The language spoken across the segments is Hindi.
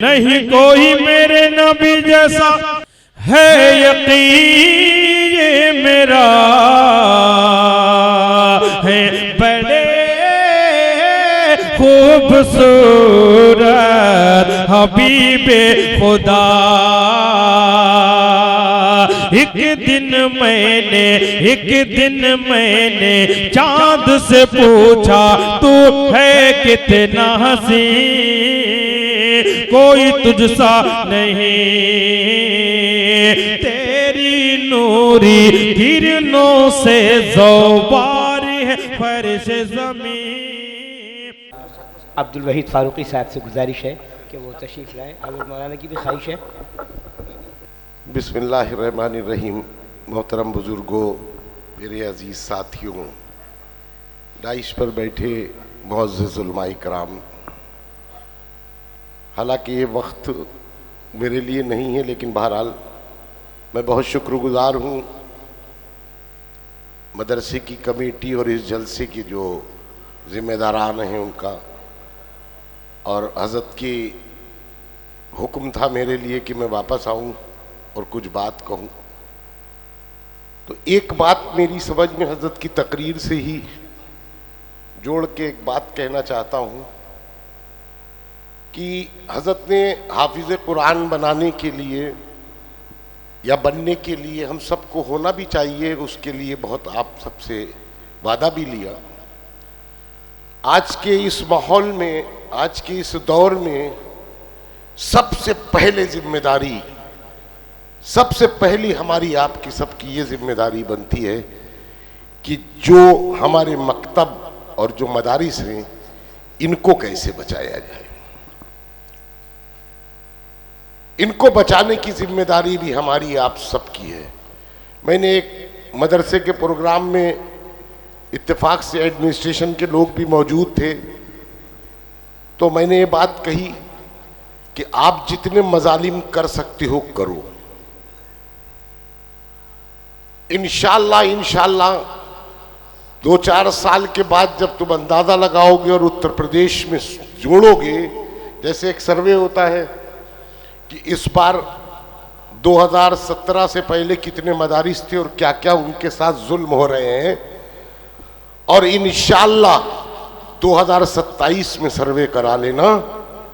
नहीं कोई मेरे नबी जैसा है यकीन ये मेरा है बड़े खूबसूरत हबीबे खुदा। एक दिन मैंने चांद से पूछा तू है कितना हसीन, कोई तुझसा नहीं, तेरी नूरी किरणों से ज़ौबार है फर्श ज़मीन। अब्दुल वहीद फारूकी साहब से गुजारिश है कि वो तशरीफ़ लाए, अगर मौलाना की भी ख्वाहिश है। बिस्मिल्लाहिर्रहमानिर्रहीम। मोहतरम बुजुर्गों, मेरे अजीज़ साथियों, डाइश पर बैठे मुअज़्ज़िज़ उलमाए कराम, हालांकि ये वक्त मेरे लिए नहीं है, लेकिन बहरहाल मैं बहुत शुक्रगुजार हूँ मदरसे की कमेटी और इस जलसे की जो ज़िम्मेदारान हैं उनका। और हज़रत की हुक्म था मेरे लिए कि मैं वापस आऊँ और कुछ बात कहूँ। तो एक बात मेरी समझ में हज़रत की तकरीर से ही जोड़ के एक बात कहना चाहता हूँ कि हज़रत ने हाफिज़ कुरान बनाने के लिए या बनने के लिए हम सबको होना भी चाहिए, उसके लिए बहुत आप सबसे वादा भी लिया। आज के इस माहौल में, आज के इस दौर में सबसे पहले जिम्मेदारी, सबसे पहली हमारी आपकी सबकी ये जिम्मेदारी बनती है कि जो हमारे मकतब और जो मदारिस हैं इनको कैसे बचाया जाए। इनको बचाने की जिम्मेदारी भी हमारी आप सबकी है। मैंने एक मदरसे के प्रोग्राम में इत्तेफाक से एडमिनिस्ट्रेशन के लोग भी मौजूद थे, तो मैंने ये बात कही कि आप जितने मजालिम कर सकते हो करो, इंशाअल्लाह 2-4 साल के बाद जब तुम अंदाजा लगाओगे और उत्तर प्रदेश में जोड़ोगे, जैसे एक सर्वे होता है कि इस बार 2017 से पहले कितने मदारिस थे और क्या क्या उनके साथ जुल्म हो रहे हैं, और इंशाअल्लाह 2027 में सर्वे करा लेना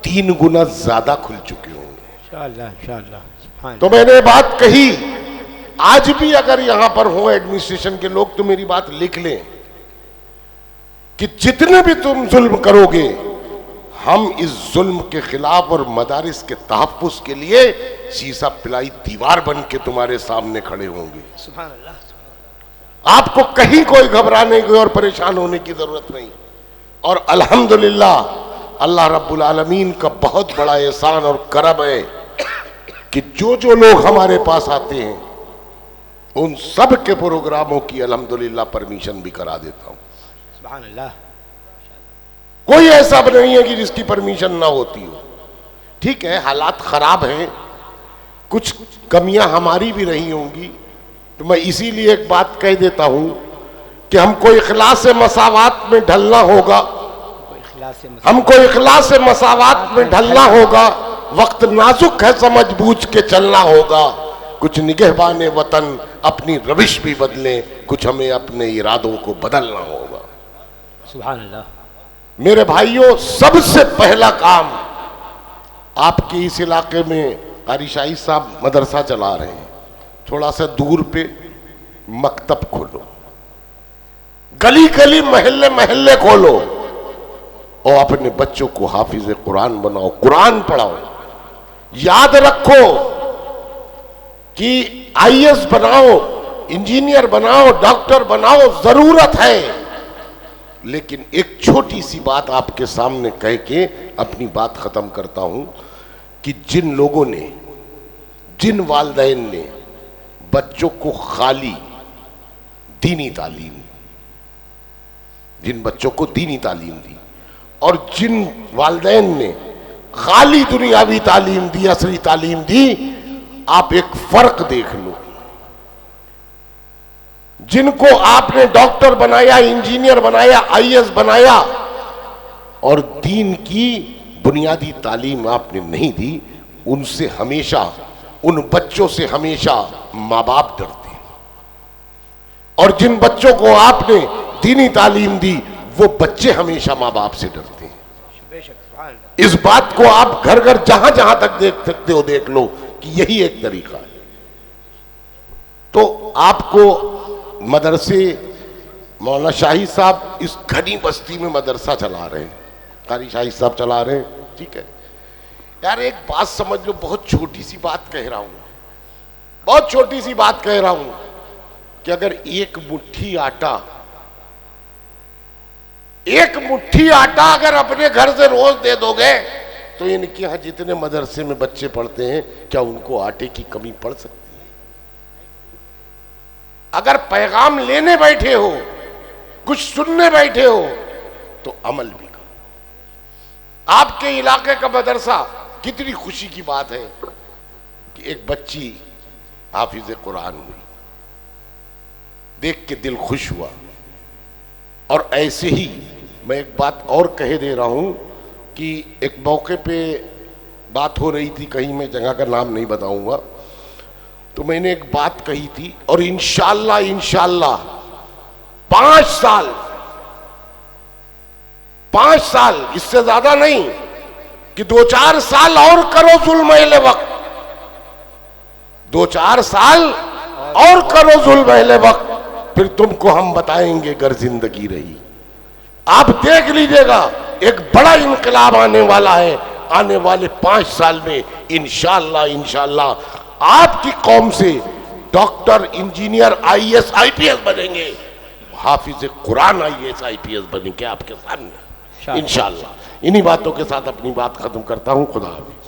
3 गुना ज्यादा खुल चुके होंगे इंशाअल्लाह। तो मैंने बात कही, आज भी अगर यहां पर हो एडमिनिस्ट्रेशन के लोग तो मेरी बात लिख लें कि जितने भी तुम जुल्म करोगे, हम इस जुल्म के खिलाफ और मदारिस के तहफ़्फ़ुज़ के लिए शीशा पिलाई दीवार बन के तुम्हारे सामने खड़े होंगे। सुभान अल्लाह। आपको कहीं कोई घबराने की और परेशान होने की जरूरत नहीं। और अल्हम्दुलिल्लाह अल्लाह रब्बुल आलमीन का बहुत बड़ा एहसान और करम है कि जो जो लोग हमारे पास आते हैं उन सब के प्रोग्रामों की अल्हम्दुलिल्लाह परमिशन भी करा देता हूँ। सुभान अल्लाह। कोई ऐसा नहीं है कि जिसकी परमिशन ना होती हो। ठीक है, हालात खराब हैं, कुछ कमियां हमारी भी रही होंगी, तो मैं इसीलिए एक बात कह देता हूं कि हमको इखलास मसावात में ढलना होगा, हमको इखलास मसावात में ढलना होगा। वक्त नाजुक है, समझ बूझ के चलना होगा। कुछ निगहबाने वतन अपनी रविश भी बदलें, कुछ हमें अपने इरादों को बदलना होगा। सुभान अल्लाह। मेरे भाइयों, सबसे पहला काम, आपके इस इलाके में कारी शाही साहब मदरसा चला रहे हैं, थोड़ा सा दूर पे मकतब खोलो, गली गली महल्ले महल्ले खोलो और अपने बच्चों को हाफिज कुरान बनाओ, कुरान पढ़ाओ। याद रखो कि IAS बनाओ, इंजीनियर बनाओ, डॉक्टर बनाओ, जरूरत है, लेकिन एक छोटी सी बात आपके सामने कह के अपनी बात खत्म करता हूं कि जिन लोगों ने, जिन वालिदैन ने बच्चों को खाली दीनी तालीम, जिन बच्चों को दीनी तालीम दी और जिन वालिदैन ने खाली दुनियावी तालीम दी, असली तालीम दी, आप एक फर्क देख लो। जिनको आपने डॉक्टर बनाया, इंजीनियर बनाया, IAS बनाया और दीन की बुनियादी तालीम आपने नहीं दी, उनसे हमेशा, उन बच्चों से हमेशा माँ बाप डरते हैं। और जिन बच्चों को आपने दीनी तालीम दी, वो बच्चे हमेशा माँ बाप से डरते हैं। इस बात को आप घर घर जहां जहां तक देख सकते हो देख लो कि यही एक तरीका है। तो आपको मदरसे, मौलाना शाही साहब इस घनी बस्ती में मदरसा चला रहे हैं, कारी शाही साहब चला रहे हैं, ठीक है यार। एक बात समझ लो, बहुत छोटी सी बात कह रहा हूं, बहुत छोटी सी बात कह रहा हूं कि अगर एक मुट्ठी आटा अगर अपने घर से रोज दे दोगे, तो इनके यहां जितने मदरसे में बच्चे पढ़ते हैं, क्या उनको आटे की कमी पड़ सकती है? अगर पैगाम लेने बैठे हो, कुछ सुनने बैठे हो, तो अमल भी करो। आपके इलाके का मदरसा, कितनी खुशी की बात है कि एक बच्ची हाफिज कुरान हुई, देख के दिल खुश हुआ। और ऐसे ही मैं एक बात और कह दे रहा हूं कि एक मौके पे बात हो रही थी, कहीं मैं जगह का नाम नहीं बताऊंगा, तो मैंने एक बात कही थी, और इंशाल्लाह 5 साल इससे ज्यादा नहीं, कि 2-4 साल और करो जुल्म अहले वक्त, 2-4 साल और करो जुल्म अहले वक्त, फिर तुमको हम बताएंगे अगर जिंदगी रही। आप देख लीजिएगा, एक बड़ा इनकलाब आने वाला है। आने वाले 5 साल में इंशाल्लाह आपकी कौम से डॉक्टर, इंजीनियर, IAS, IPS बनेंगे, हाफिज कुरान IAS, IPS बनेंगे आपके सामने इंशाल्लाह। इन्हीं बातों के साथ अपनी बात खत्म करता हूं। खुदा हाफिज।